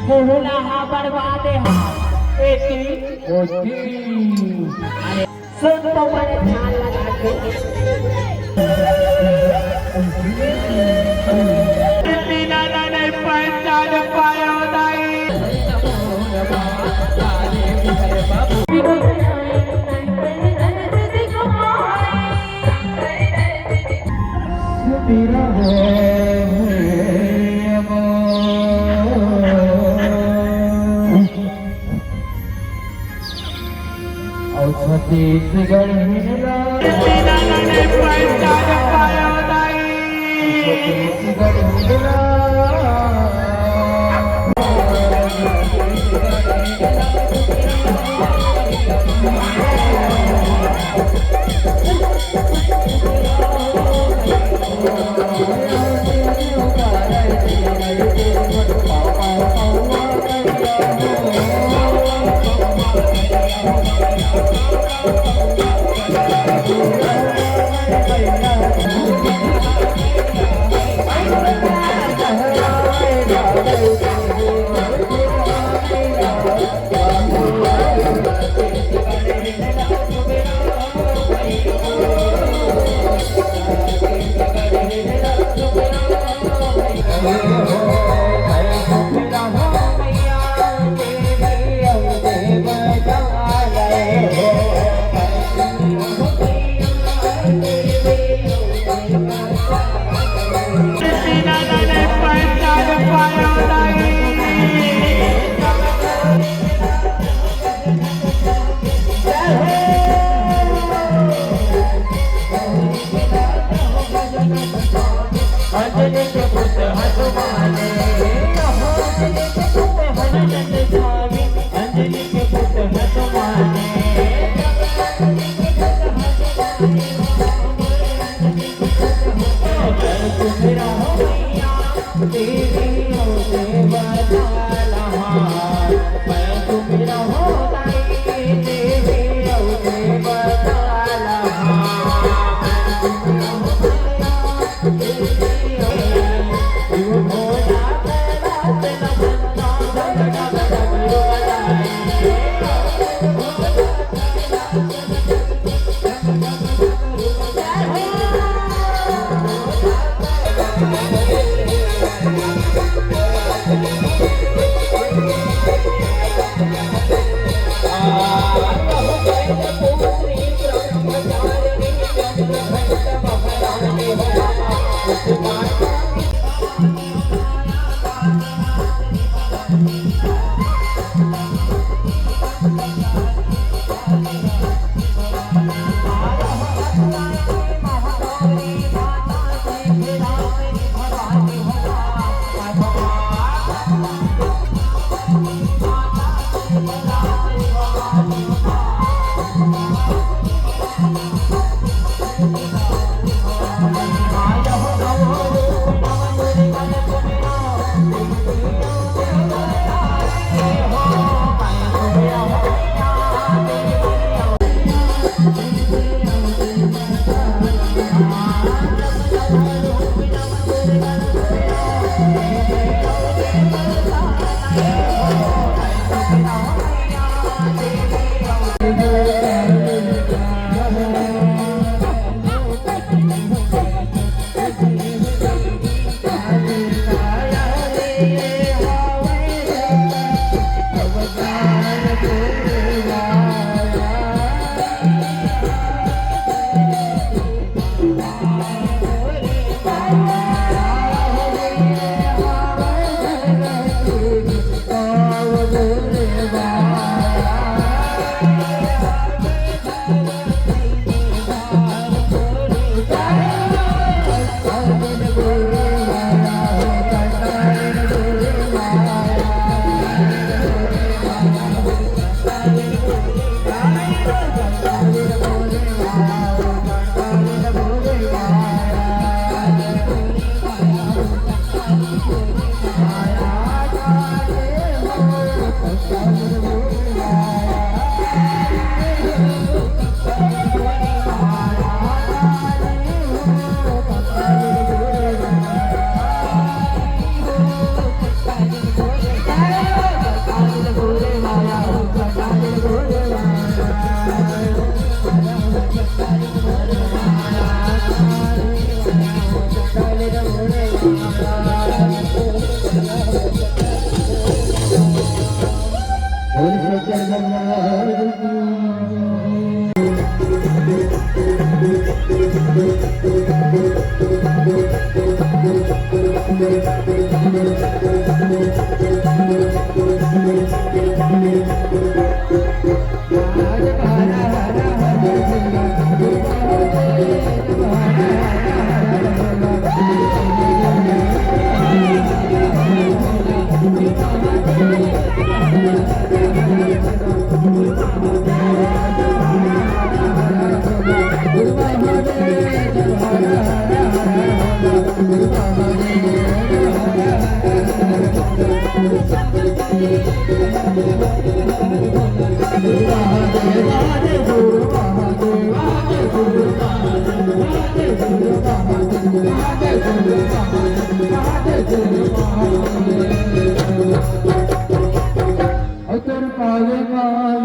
पोहला हा बर्बाद हा एटी ओटी सुन तो मैंने ध्यान लगा के बिना नहीं पहचान पाया नहीं छत्तीसगढ़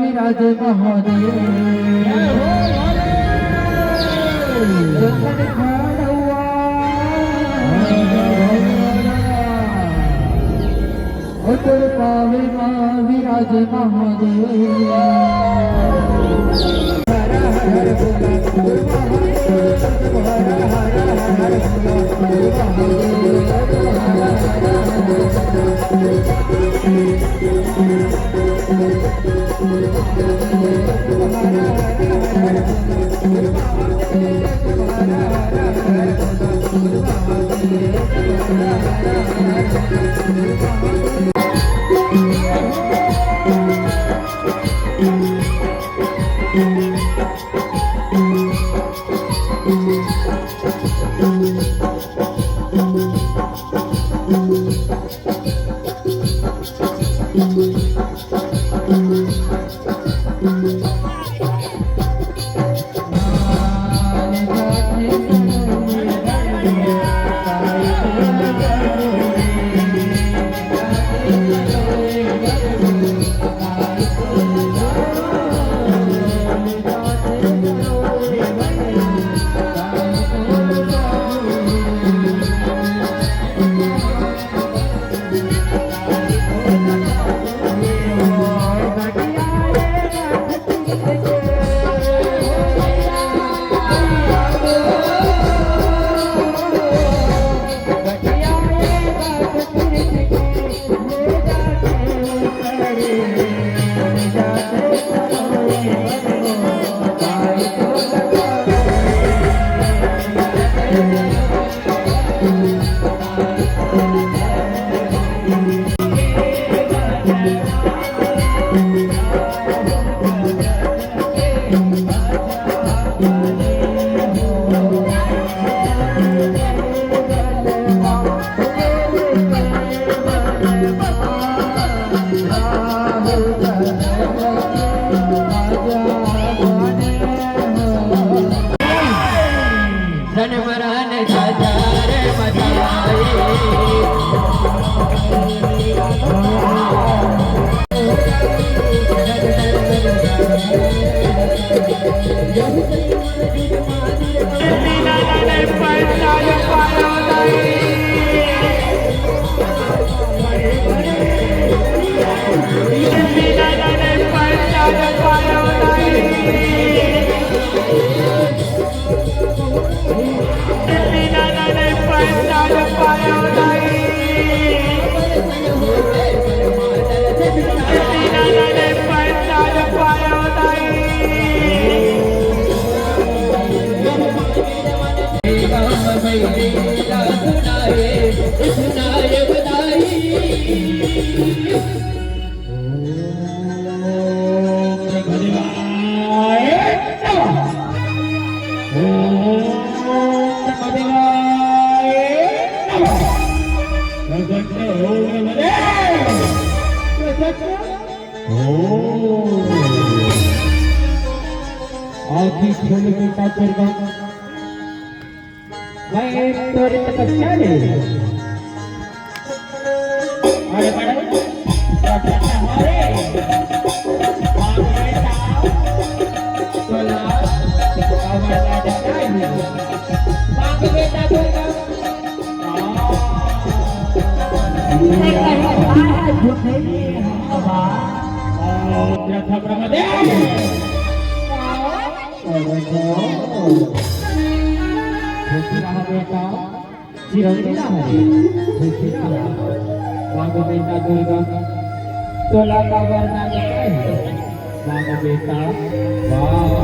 विराज महादेव उतर पावे विराज महादेव हर हर आखी खोल के कातर का मैं तोरे तपस्या ले अरे बड़े हमारे आगे ताऊ तोला आवाज आ जाए मांग बेटा तोरा मैं कहीं झूठे हवा और प्रथम दे बेटा चिरंजीला है मांगो बेटा दुर्गा तोला का वरदान है वाह बेटा वाह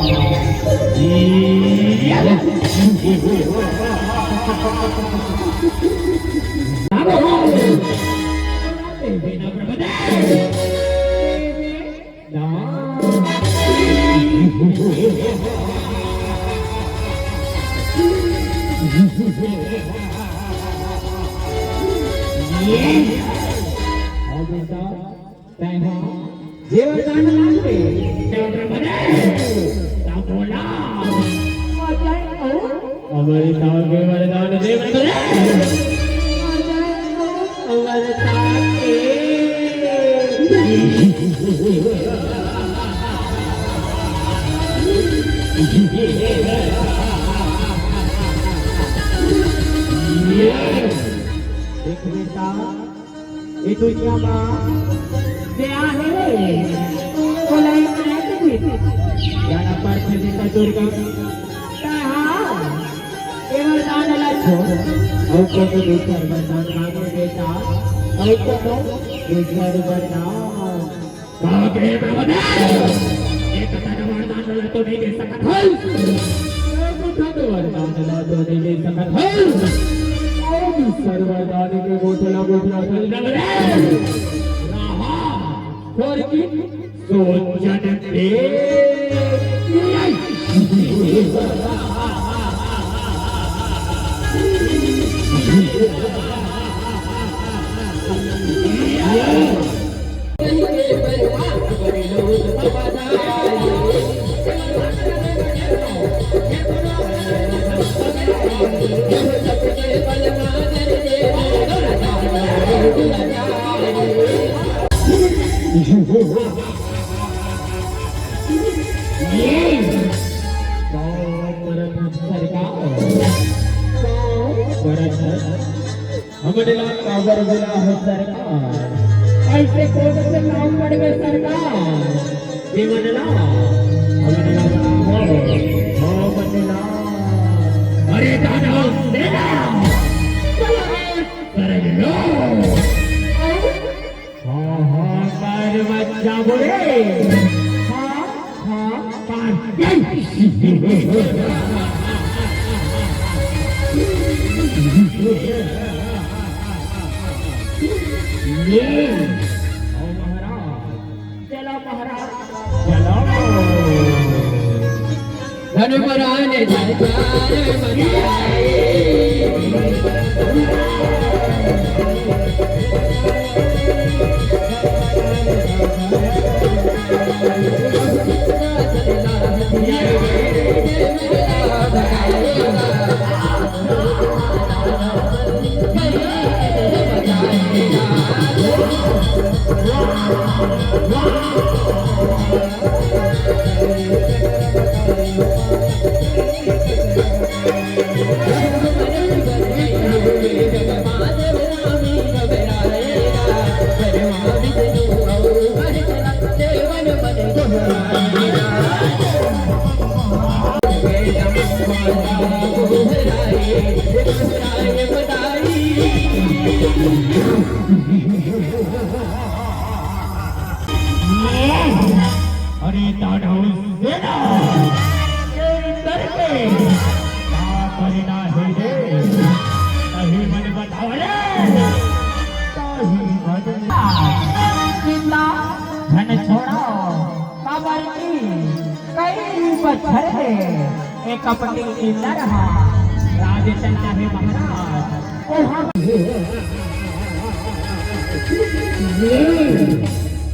ये हमारे ताऊ के वरदान दे देख बेटा ये दुनिया जाना पड़ते बेटा दुर्गा वरदान और को तो दूसरा वरदान मांगो बेटा और को तो दूसरा वरदान कागे वरदान एक कथा वरदान ला तो नहीं दे सकत है कथा वरदान ला तो नहीं दे सकत है और दूसरा वरदान के गोठला गोठला चल रहा और की सोचन दे ऐसे कौन से नाम पड़ गए सरकार जीवनला अरे दादा सेना कर लो हाँ हाँ कर बच्चा बोले हाँ हाँ धनुमराने अरे दादा सेना करके क्या करना है रे कहीं मन बताओ रे कहीं जिंदा धन छोड़ो काबर की कई पत्थर है एक कपटी जिंदा रहा राज चलता है महाराज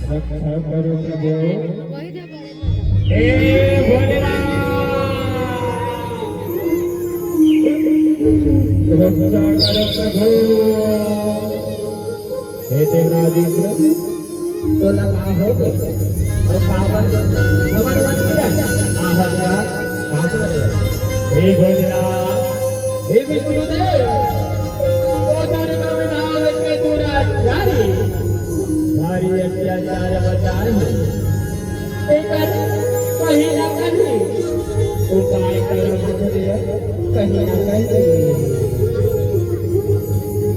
रक्षा करो प्रभु हे भोलेनाथ रक्षा करो प्रभु हे देवराज इंद्र तो लगा हो गए और पावन हमारे मन में आहत्या पावन हे भोलेनाथ हे विष्णुदेव ओ तारे नाम के दूरा जारी भारी अत्याचार बचार कहीं ना कहीं उपाय करो कहीं ना कहीं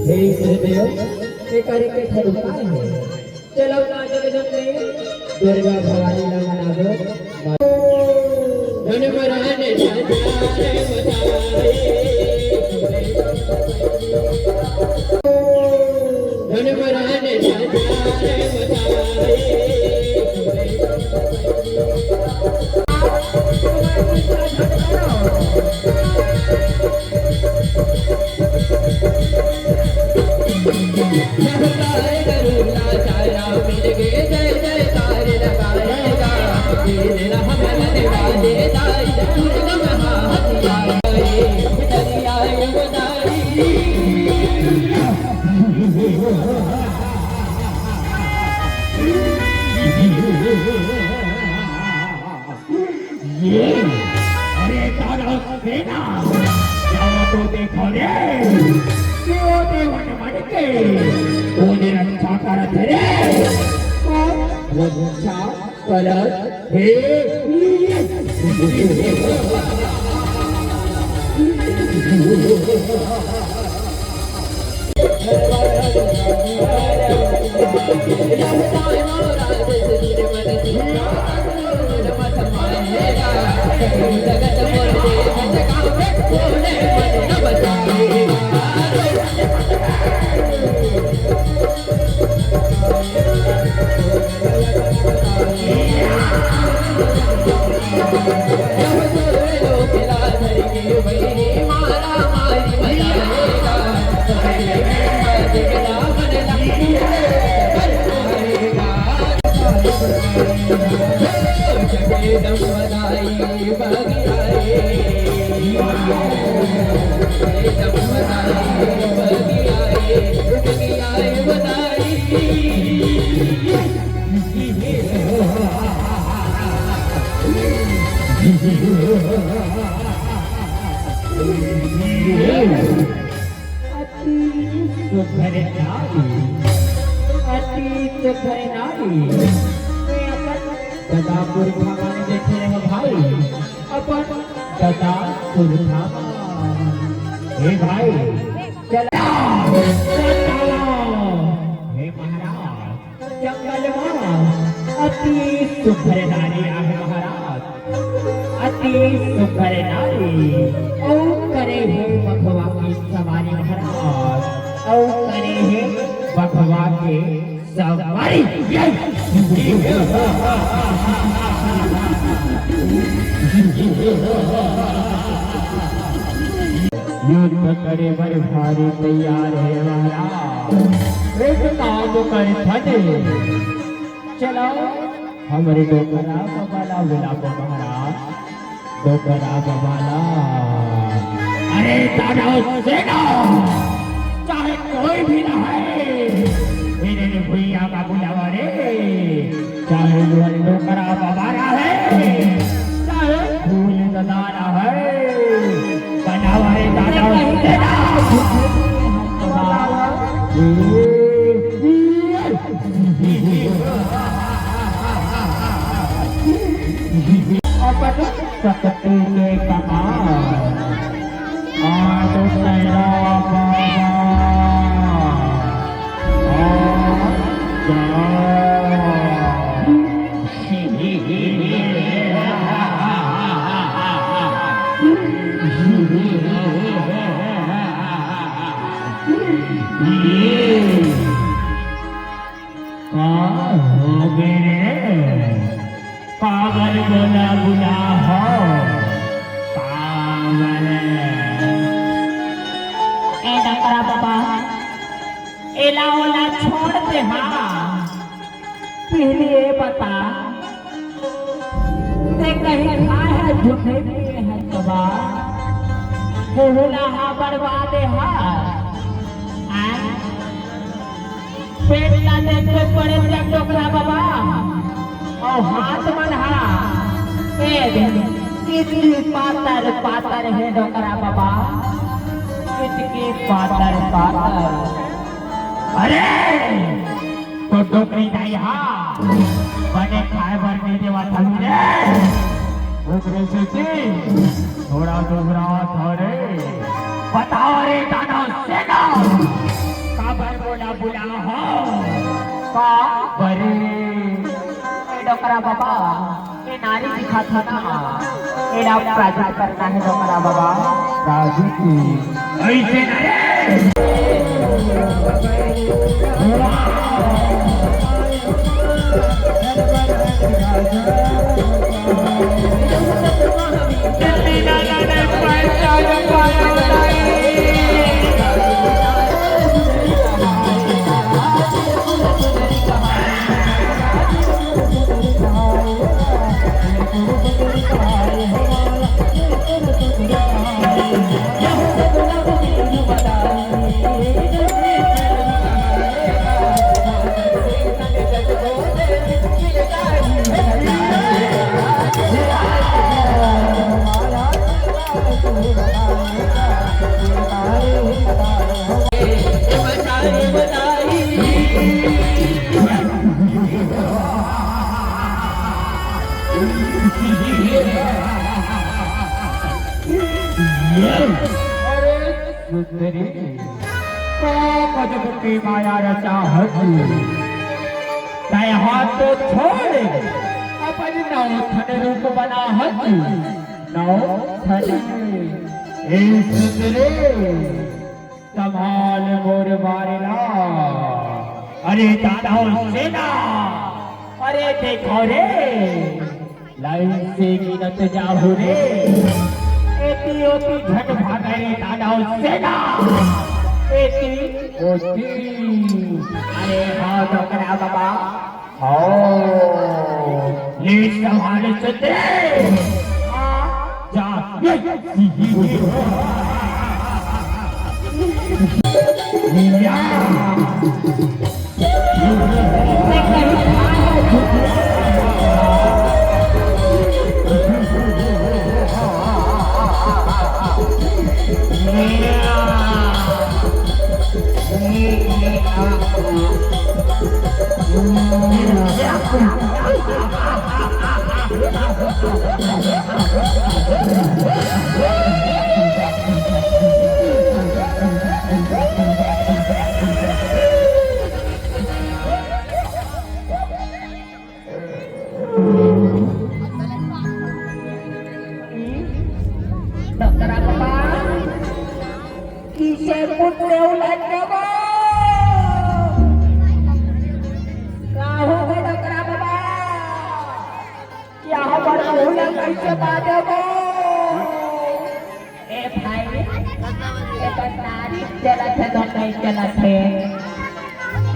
हे देव एक उपाय है चलो जगदम्बे दुर्गा भवानी धनवराने सजारे बजाए धनवराने सजारे बजाए अरे दादा सेना जाओ तो देखो रे क्यों देवन मटके ओने रक्षा करत रे रक्षा करत हे हे भाई चला हे महाराज जंगल अति सुंदर नारी आहे महाराज अति सुंदर नारी औ करे है बखवा की सवारी महाराज औ करे है बखवा के सवारी युद्ध करे बर भारी तैयार है महाराज एक काम कर फटे चलो हमारे डोकरा बबाला बुलाओ महाराज डोकरा बबाला अरे दादा सेना चाहे कोई भी ना है मेरे भैया का बुलावा रे चाहे डोकरा बबाला है चाहे फूल दाना है बनावाए दादा सेना सकते के कमाल आज तेरा पागल बोला बुला हो पागल ए डकरा बाबा एला ओला छोड़ दे हाँ पहले ये बता ते कहीं खाए है झूठे पिए है तबा फूला हा बर्बाद हा पेट ला देते पड़े जब डोकरा बाबा और हाथ मना कितनी पातर पातर है डोकरा बाबा कितनी पातर पातर अरे तो डोकरी नहीं हाँ बने खाए भरने देवा था से थोड़ा डोगरा थोड़े बताओ रे दादा सेना काबर बोला बुला हो का बरे डोकरा बाबा ए ये नारी दिखा था ना एला प्राजू करना है डोकरा बाबा प्राजू की ऐसे की माया रचा तय हाथ तो छोड़ अपन नौथन रूप बना नौथन संभाल मोर मारेला अरे दादा सेना अरे देखो रे लाइन से गिनत जाहू रे एती ओती झट भागे रे दादा सेना एती ओती अरे हाँ डोकरा बाबा हो ले संभाल सुते जा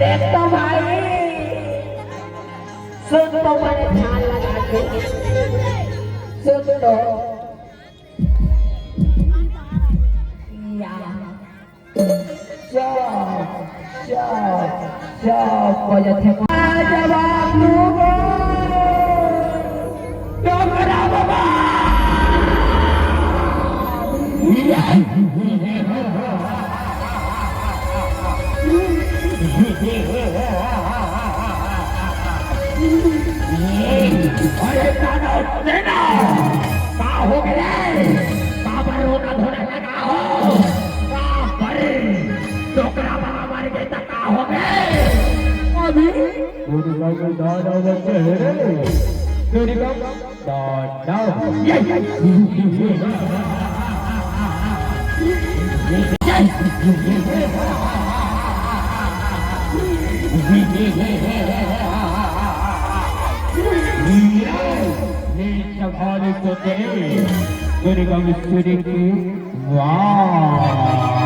देख तो भाई सुन तो मैंने ध्यान लगा के सुन तो जवाब दूंगा डोकरा बाबा अरे दादा सेना का हो गया का पर रोना धोना लगा हो का पर डोकरा बाबा मर गए तो का हो गए अभी तेरी का दादा बचे रे तेरी का दादा संभाले तो तेरे का मिस्त्री की वाह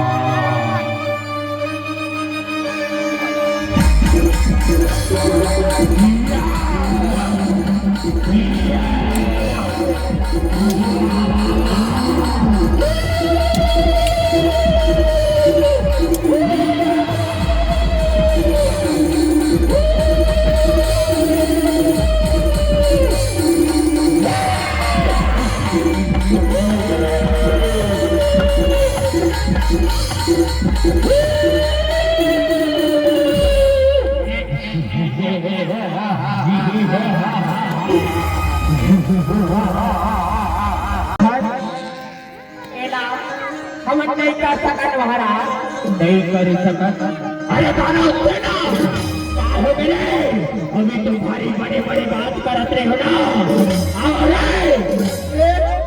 हम नहीं कर सकत महाराज नहीं कर सकत अरे दानव सेना अभी तुम्हारी बड़ी बड़ी बात कर उतरे हो ना? आओ रे!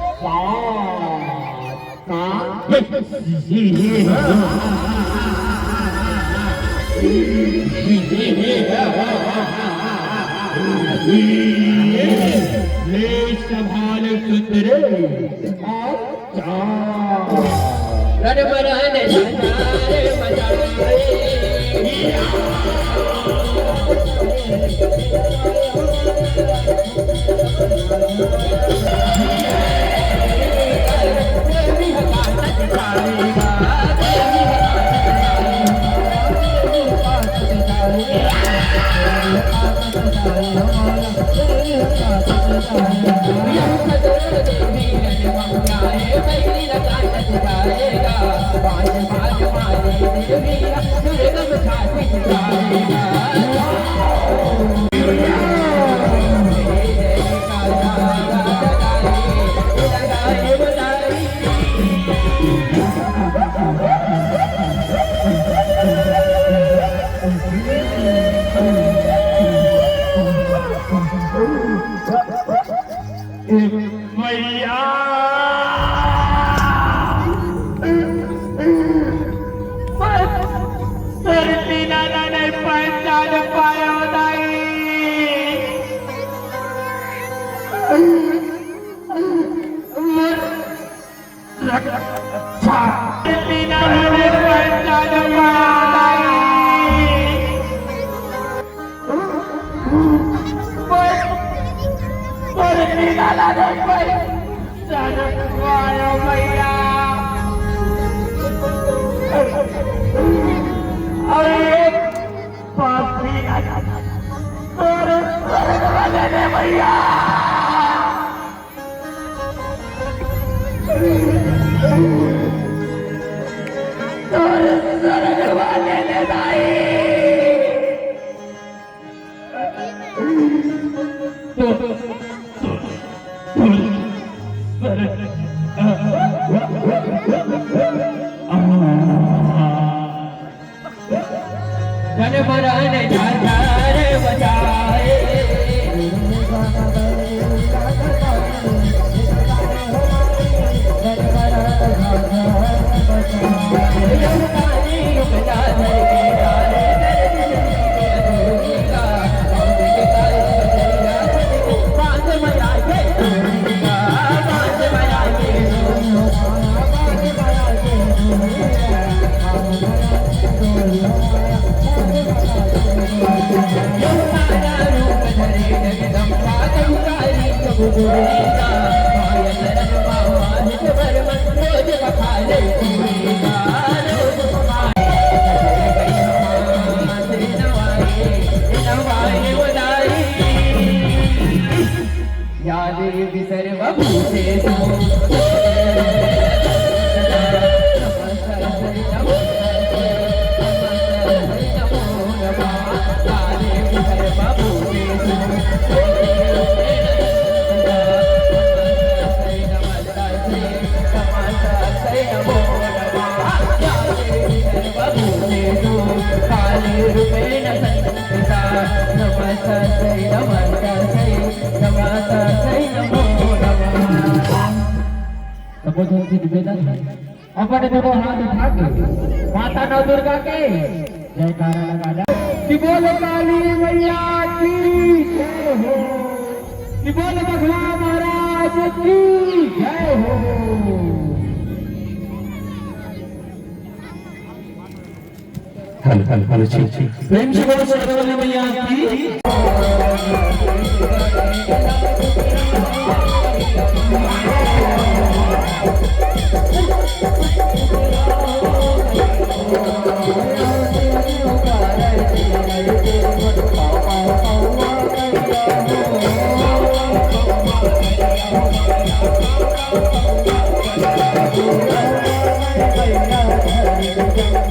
ले संभाल सुतरे रण बरहने संसारे बजाए अपन दोनों हाथ उठा के माता नौ दुर्गा के जयकारा लगा कि बोल काली मैया की जय हो, कि बोल बघला महाराज की जय हो। हेलो प्रेम से बोलो सरस्वती मैया की। Thank you.